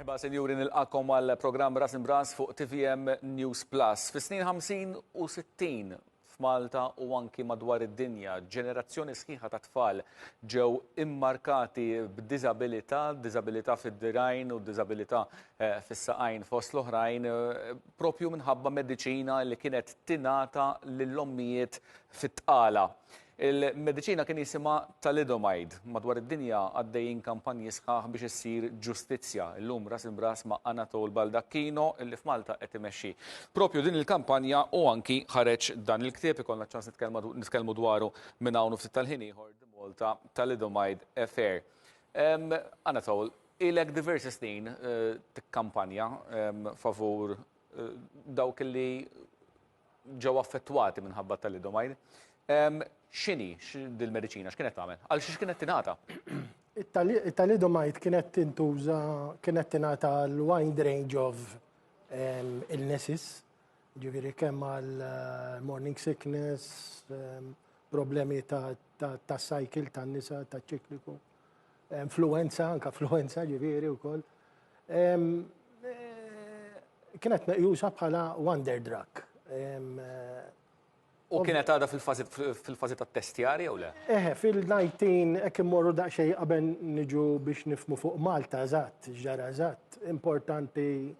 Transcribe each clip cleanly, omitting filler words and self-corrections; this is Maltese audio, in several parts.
Merħba senjuri nilqakom għal programm Ras Imbras fuq TVM News Plus. Fis-snin 50 u 60 f'Malta u anki madwar id-dinja ġenerazzjoni sħiħa ta' tfal ġew immarkati b'diżabilità fid-dirajn u diżabilità fis-saqajn fost l-oħrajn propju minħabba mediċina li kienet tingħata lill-ommijiet fit-tqala. Il-mediċina kien jisimha thalidomide. Madwar id-dinja għaddejjin kampanji sħaħ biex issir ġustizzja. Illum Ras Imbras ma' Anatol Baldacchino illi f'Malta qed imexxi. Propju din il-kampanja u anki ħareġ dan il-ktieb ikollna ċans nitkellmu dwaru minn hawn ftit tal-ħin ieħor Malta Thalidomide Affair. Anatol, ilek diversi snin tikkampanja favur dawk li ġew affettwati minħabba thalidomide. X'inhi dil-mediċina x'kienet tagħmel? Għal xiex kienet tingħata? It-thalidomide kienet tintuża kienet tingħata l-wide range of illnesses, ġifieri kemm għal morning sickness, problemi ta' cycle tan-nisa, taċ-ċikliku, influenza, anke influenza ġifieri wkoll. Kienet meqjusa bħala wonder drug. U kienet għadha fil-fażi tat-testjar jew le? Fil-19 hekk immorru daqsxejn qabel niġu biex nifhmu fuq Malta eżatt, ġara eżatt. Importanti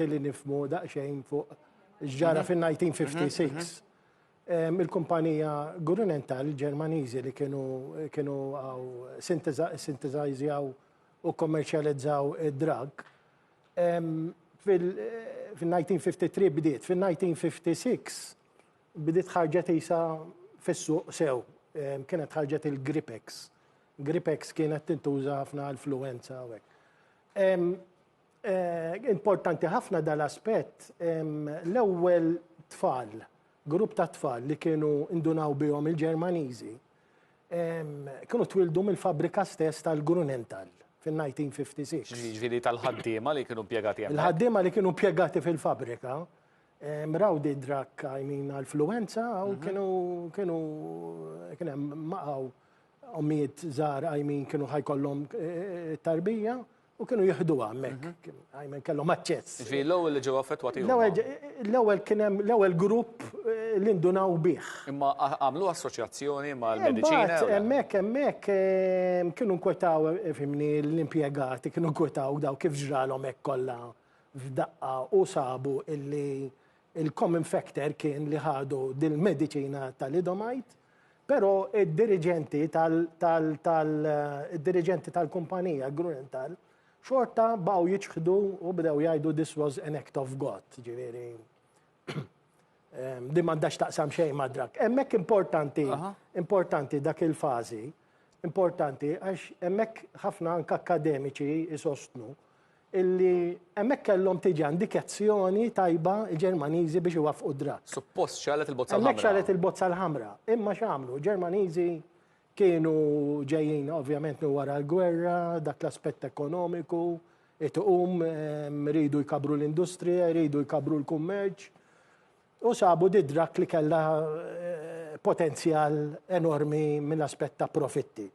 li nifhmu daqsxejn fuq ġara fin-1956. Il-kumpanija Grunenthal Ġermaniżi li kienu sintesizzaw u kommerċjalizzaw id-drug fil-1953 bdiet. Fil-1956 bidiet ħarġet isa fis-suq sew, kienet ħarġet il-Gripex. Gripex kienet tintuża ħafna influenza u hekk. Importanti ħafna dal-aspett, l-ewwel tfal, grupp ta' tfal li kienu indunaw bihom il-Ġermaniżi, kienu twildu mill-fabrika stess tal-Grunenthal fin-1956. Ġifieri tal-ħaddiema li kienu impjegati hemmhekk. Il-ħaddiema li kienu impjegati fil-fabrika. Mrawdi drak influenza u kienu maqaw ommijiet żgħar kienu ħajkollhom tarbija u kienu jieħduha hemmhekk. Kellhom aċċess. Ġifieri l-ewwel li ġew affettwati l-ewwel kien hemm l-ewwel grupp li ndunaw bih. Imma għamlu assoċjazzjoni mal-mediċina? Hemmhekk kienu nkwetaw fimni l-impjegati kienu nkwetaw daw kif ġralhom hekk kollha f'daqqa u sabu illi il-common factor kien li ħadu dil-mediċina thalidomide, però id-dirigenti tal-kumpanija Grunenthal xorta baqgħu jiġħdu u bdew jgħidu this was an act of God, ġifieri. Di m'għandax taqsam xejn mad-drug. Hemmhekk importanti dak il-fażi, importanti għax hemmhekk ħafna anke akademiċi isostnu illi hemmhekk kellhom tiġi indikazzjoni tajba l-Ġermaniżi biex iwaffqu d-drug. Suppost xalet il-bozza l-ħamra. Hemmhekk xalet il-bozza l-ħamra. Imma x'għamlu? Ġermaniżi kienu ġejjin ovvjament minn wara l-gwerra, dak l-aspett ekonomiku, ituqum ridu jkabru l-industrija, ridu jkabru l-kummerċ, u sabu d-drug li kellha potenzjal enormi mill-aspett ta' profitti.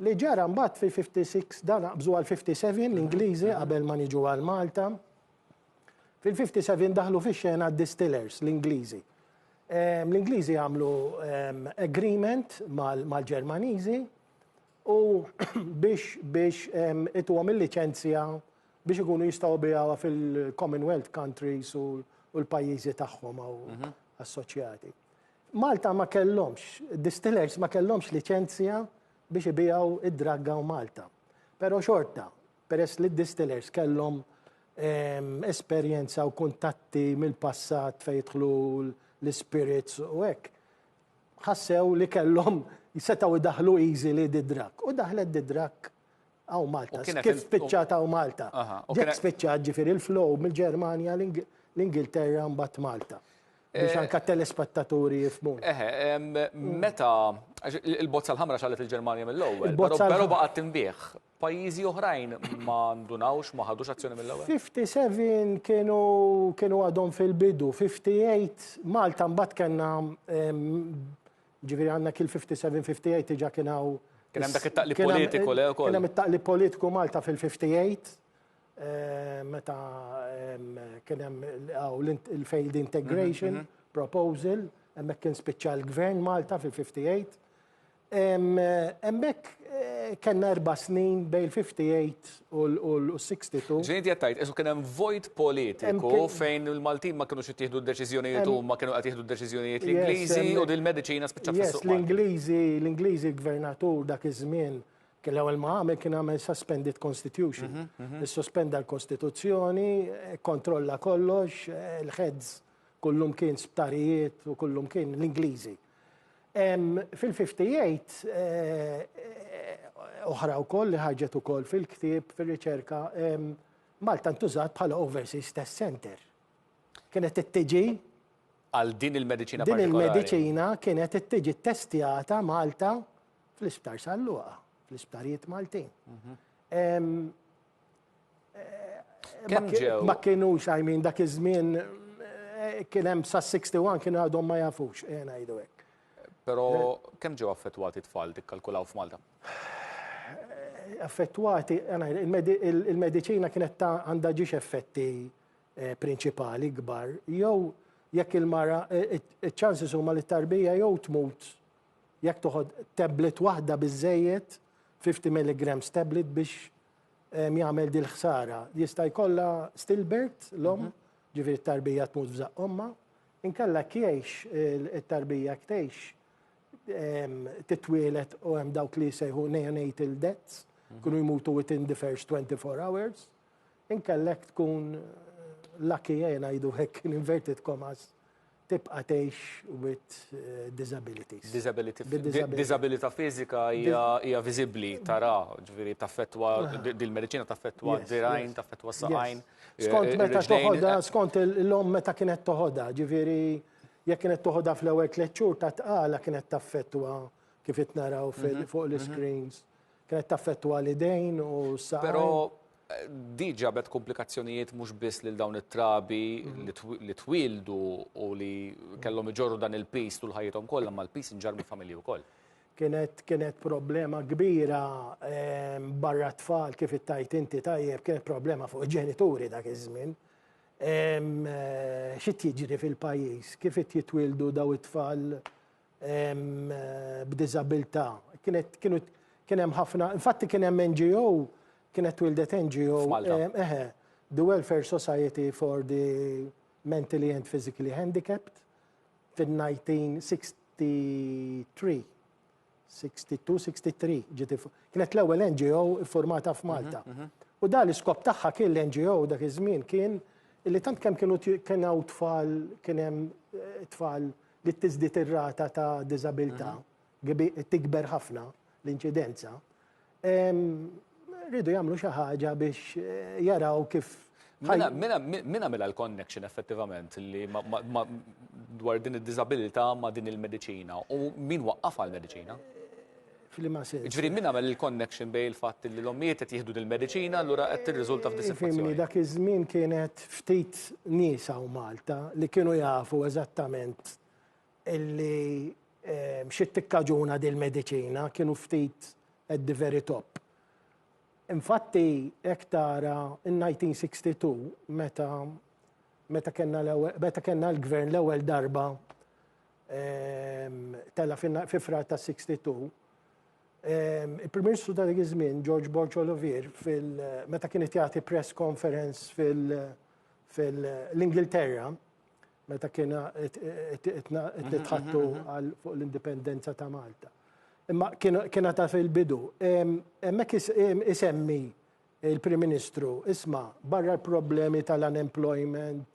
Li ġara mbagħad fil-56 dan qabżu għal-57 l-Ingliżi qabel ma niġu għal Malta. Fil-57 daħlu fix-xena distillers l-Ingliżi. L-Ingliżi għamlu agreement mal-Ġermaniżi u biex ituhom il-liċenzja biex ikunu jistgħu bijawha fil-Commonwealth countries u l-pajjiżi tagħhom assoċjati. Malta ma kellhomx, distillers ma kellhomx liċenzja biex ibijaw id-dragga u Malta. Pero xorta, peress li d-distillers kellhom esperjenza u kuntatti mill-passat fejn jidħlu l-spirits u hekk, ħassew li kellhom jisetgħu idaħlu easily d-drag. U daħlet d-drag għaw Malta. Kif spiċċat għaw Malta. Ġek spiċċat ġifieri il-flow mill-Ġermanja l-Ingilterra mbagħad Malta. Biex anka telespettaturi jifhmu. Meta il-bozza l-ħamra xalet il-Ġermanja mill-ewwel, però baqgħet tinbieħ. Pajjiżi oħrajn ma ndunawx, ma ħadux azzjoni mill-ewwel? 57 kienu għadhom fil-bidu, 58 Malta mbagħad kellna ġifieri għandna kil-57-58 diġà kien hawn. Kien hemm dak it-taqlib politiku le wkoll. Kien hemm it-taqlib politiku Malta fil-58 meta kien hemm il-failed integration proposal, hemmhekk kien spiċċa l-Gvern Malta fil-58. Hemmhekk kellna 4 snin bejn il-58 u l-62. Ġejn jattajt, eżu kien hemm vojt politiku fejn il-Maltin ma kinux jittieħdu d-deċiżjonijiet u ma kienu qed jieħdu d-deċiżjonijiet l-Ingliżi u dil-mediċina spiċċat fis-suq. L-Ingliżi gvernatur dak iż-żmien kien l-ewwel ma għamel kien għamel suspended constitution. Issospenda l-Kostituzzjoni, kontrolla kollox, il-heads kullum kien sptarijiet u kullum kien l-Ingliżi. Fil-58 oħra wkoll li ħarġet ukoll fil-ktieb fir-riċerka Malta ntużat bħala Overseas Test Center. Kienet ittiġi għal din il-mediċina din partikolari. il-mediċina kienet ittiġi ttestjata Malta fl-isptar Salluqa, fl-isptarijiet Maltin. Kemm ġew? Ma kienux dak iż-żmien kien hemm sa 61 kienu għadhom ma jafux, ngħidu hekk. Però kemm ġew affettwati tfal tikkalkulaw f'Malta? Affettwati, il-mediċina kienet għandha ġiex effetti prinċipali kbar. Jew jekk il-mara, iċ-chances huma li t-tarbija jew tmut jekk toħod tablet waħda biżejjed 50 mg tablet biex jagħmel dil ħsara. Jista' jkollha stillbirth l-om, ġifieri t-tarbija tmut f'żaq omma, inkella kiex it-tarbija ktejx titwielet u hemm dawk li jsejħu neonatal deaths, kunu jmutu within the first 24 hours. Inkellek tkun lucky ngħidu hekk in inverted commas tibqa' tgħix with disabilities. Disabilità fiżika hija viżibbli tara, ġifieri taffettwa dil-mediċina taffettwa d-dirajn, taffettwa s-saqajn. Skont meta toħodha, skont l-om meta kienet toħodha, ġifieri jekk kienet toħodha fl-ewwel 3 xhur ta' tqala kienet taffettwa kif qed naraw fuq l-screens. Kienet taffettwa l-idejn u s-saqajn. Però di ġabet komplikazzjonijiet mhux biss lil dawn it-trabi li twildu u li kellhom iġorru dan il-pis tul ħajjithom kollha, ma l-pis inġar mill-familji wkoll. Kienet problema kbira barra tfal kif ittajt inti tajjeb, kienet problema fuq il-ġenituri dak iż-żmien. Xit jiġri fil-pajjiż, kif qed jitwildu daw it-tfal b'diżabilità. Kien hemm ħafna, infatti kien hemm NGO, kienet wildet NGO, the Welfare Society for the Mentally and Physically Handicapped fil-1963. 62-63 kienet l-ewwel NGO formata f'Malta. U da l-iskop tagħha kien l-NGO dak iż-żmien kien illi tant kemm kienu tfal kien hemm tfal li tiżdied ir-rata ta' diżabilità tikber ħafna l-inċidenza. Rridu jagħmlu xi ħaġa biex jaraw kif. Min għamilha l-connection effettivament li dwar din id-diżabilità ma' din il-mediċina u min waqqafha l-mediċina? Ġifieri min għamel il-connection bejn il-fatt li l-ommijiet qed jieħdu din-mediċina allura qed tirriżulta f'dissatisfazzjoni. Dak iż-żmien kienet ftit nies hawn Malta li kienu jafu eżattament illi xi tikkaġuna dil-mediċina kienu ftit at the very top. Infatti, hekk tara in-1962 meta kellna l-gvern l-ewwel darba tella fi frar ta' 62, il-Prim Ministru ta' dik iż-żmien, George Borch Olivier, meta kien jagħti press conference fil-Ingilterra, meta kien titħattu fuq l-indipendenza ta' Malta. Imma kiena ta' fil-bidu. Hemmhekk isemmi il-Prim Ministru, isma' barra l-problemi tal-unemployment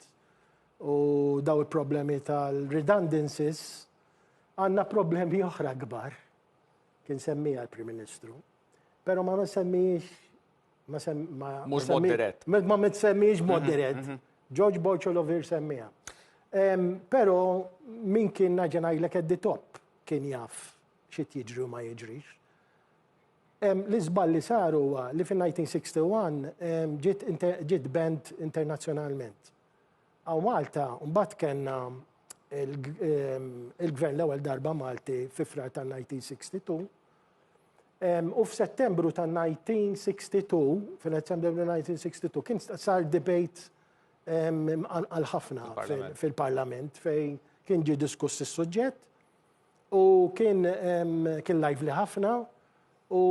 u daw il-problemi tal-redundancies, għandna problemi oħra kbar. Kien semmija l-Prim Ministru. Però ma semmijiex mhux mod dirett. Ma mitsemmijiex mod dirett. George Borch Olivier semmija. Però min kien naġenajlek at the top kien jaf xit jiġri u ma jiġrix. L-iżbal li saru huwa li fin-1961 ġiet band internazzjonalment. Għaw Malta, mbagħad kellna il-gvern l-ewwel darba Malti fi frar tal-1962, U f'Settembru ta' 1962, fil-Settembru 1962, kien sar debate għal ħafna fil-Parlament fejn kien ġi diskuss is-suġġett u kien lively ħafna u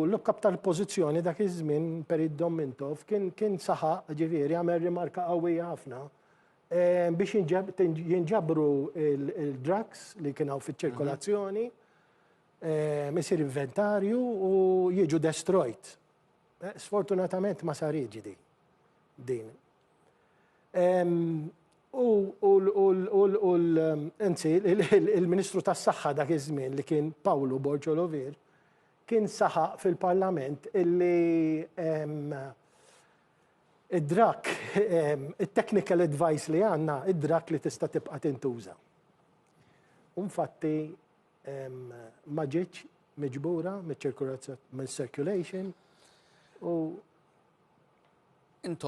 l-kap tal-pożizzjoni dak iż-żmien Perit Domintov kien saħaq ġifieri għamel rimarka qawwija ħafna biex jinġabru il-drugs li kienu fiċ-ċirkolazzjoni misir inventarju u jiġu destroyed. Sfortunatament ma sar jiġi din. Il-Ministru tas-Saħħa dak iż-żmien li kien Paolo Borġolover kien saħaq fil-Parlament illi id-drak, il-technical advice li għandna, id-drak li tista' tibqa' tintuża. Infatti ma ġietx miġbura mill-circulation u inti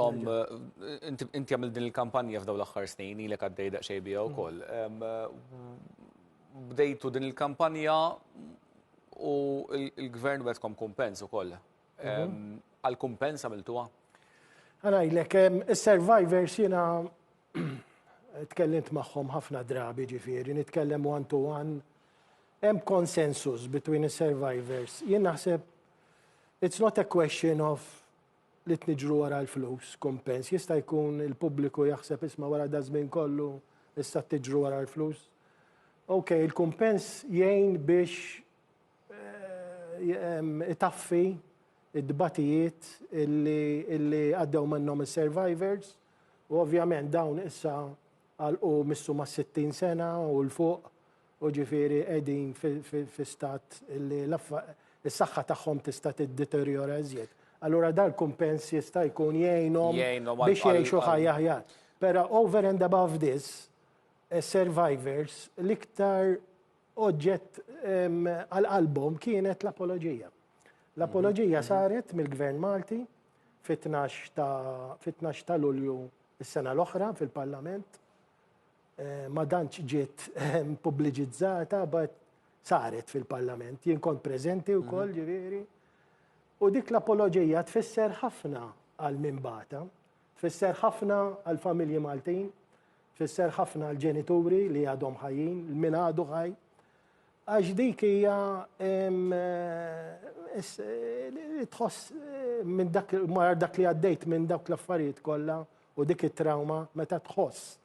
għamil din il-kampanja f'daw l-aħħar snin ilek għaddej daqsxejn biha wkoll. Bdejtu din il-kampanja u l-gvern wetkom kumpens ukoll. Għal-kumpens għamiltuha? Għanajlek, il-survivors jiena tkellimt magħhom ħafna drabi ġifieri, nitkellem one to one. Hemm consensus between the survivors. Jien naħseb it's not a question of li tniġru wara l-flus, kumpens. Jista' jkun il-pubbliku jaħseb isma' wara da żmien kollu issa tiġru wara l-flus. Okay, il-kumpens jgħin biex itaffi id-dbatijiet illi għaddew minnhom is-survivors u ovvjament dawn issa għalqu missu ma' 60 sena u l-fuq u ġifieri qegħdin fi-stat illi is-saħħa tagħhom tista' tiddeteriora iżjed. Allura dal-kumpens jista' jkun jgħinhom biex jgħixu ħajja aħjar. Però over and above this, survivors l-iktar oġġett għal-qalbhom kienet l-apoloġija. L-apoloġija saret mill-Gvern Malti fit-12 ta' Lulju is-sena l-oħra fil-Parlament. Ma dantx ġiet pubbliċizzata, but saret fil-Parlament. Jien kont preżenti wkoll ġifieri. U dik l-apoloġija tfisser ħafna għal min bata, tfisser ħafna għal familji Maltin, tfisser ħafna għal ġenituri li għadhom ħajjin, min għadu ħaj. Għax dik hija tħoss minn dak li għaddejt minn dak l-affarijiet kollha u dik it-trauma meta tħoss.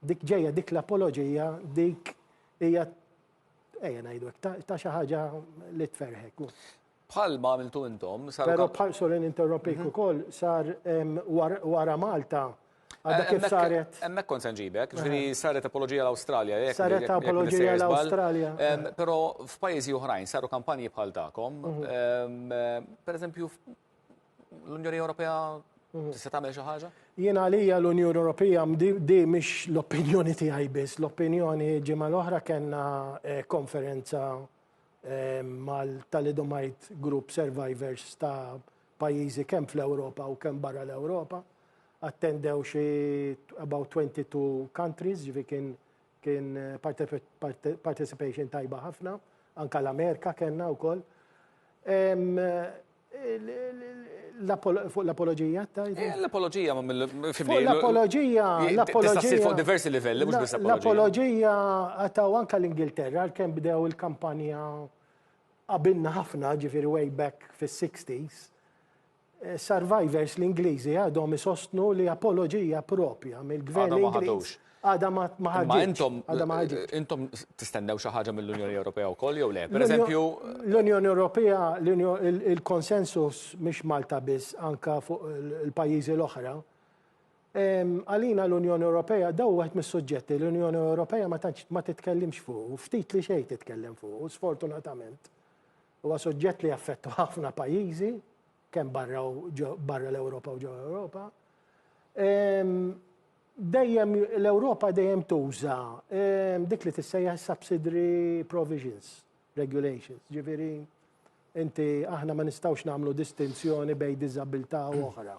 Dik ġejja, dik l-apoloġija, dik hija ngħidu ta' xi ħaġa li tferħek. Bħal ma għamiltu intom. Però bħal solin interrompik ukoll sar wara Malta. Għadda kif saret. Hemmhekk kont se nġibek, ġifieri saret apoloġija l-Awstralja. Saret apoloġija l-Awstralja. Però f'pajjiżi oħrajn saru kampanji bħal tagħkom. Pereżempju l-Unjoni Ewropea tista' tagħmel xi ħaġa? Jien għalija l-Unjoni Ewropea di mhix l-opinjoni tiegħi biss, l-opinjoni ġimgħa l-oħra kellna konferenza mal-Thalidomide Group Survivors ta' pajjiżi kemm fl-Ewropa u kemm barra l-Ewropa. Attendew xi about 22 countries, ġifi kien participation tajba ħafna, anka l-Amerika kellna wkoll. L-apoloġija L-apoloġija ma l-apoloġija fuq diversi livelli, mhux biss l-apoloġija għataw anka l-Ingilterra kemm bdew il-kampanja qabilna ħafna, ġifieri way back fis-60s. Survivors l-Ingliżi għadhom isostnu li apoloġija propja mill-Gvern Ingliż għadha ma ħaġitx. Intom tistennew xi ħaġa mill-Unjoni Ewropea wkoll jew le? Pereżempju l-Unjoni Ewropea il-konsensus mhix Malta biss anka fuq il-pajjiżi l-oħra. Għalina l-Unjoni Ewropea daw wieħed mis-suġġetti l-Unjoni Ewropea ma titkellimx fuq, ftit li xejn titkellem fuq, sfortunatament. Huwa suġġett li affettwa ħafna pajjiżi kemm barra l-Ewropa u ġewwa Ewropa. Dejjem l-Ewropa dejjem tuża dik li tissejjaħ subsidiary provisions, regulations. Ġifieri inti aħna ma nistgħux nagħmlu distinzjoni bejn diżabilità u oħra.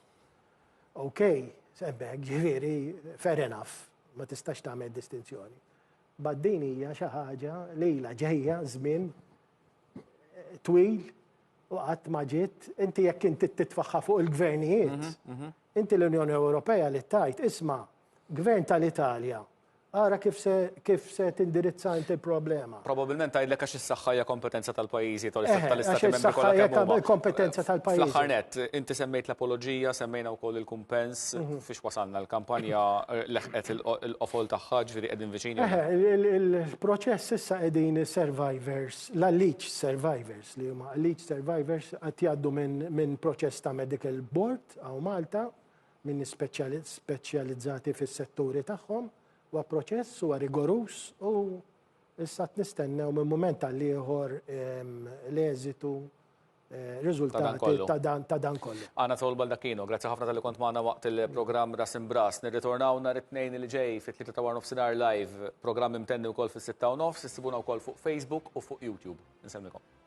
Okay, sembek ġifieri fair enough, ma tistax tagħmel distinzjoni. Bad din hija xi ħaġa li ilha ġejja żmien twil u qatt ma ġiet, inti jekk inti titfaħħa fuq il-gvernijiet, inti l-Unjoni Ewropea li tajt isma' Gvern tal-Italja, ara kif se tindirizza inti problema. Probabilment għajdlek għax is-saħħa hija kompetenza tal-pajjiżi tal-istati Għax membri is-saħħa kollha hija kemm huma. kompetenza tal-pajjiżi. Fl-aħħar nett, inti semmejt l-apoloġija, semmejna wkoll il-kumpens, fiex wasalna l-kampanja leħqet il-qofol tagħha ġifieri qegħdin viċini. Il-proċess issa qegħdin survivors, l-alleged survivors li huma alleged survivors qed jgħaddu minn proċess ta' medical board għaw Malta, minn speċjalizzati fis-setturi tagħhom, huwa proċess huwa rigorus u issa nistennew minn mument tal-ieħor l-eżitu riżultati ta' dan kollu. Għana tolba l-dakino, grazzi ħafna tal-li kont maħna waqt il-program Ras Imbras. Nirritornaw nhar it-tnejn li ġej fit-3 ta' nofsinhar live, program imtenni wkoll fis-6 u nofs, issibuna wkoll fuq Facebook u fuq YouTube. Insemmilkom.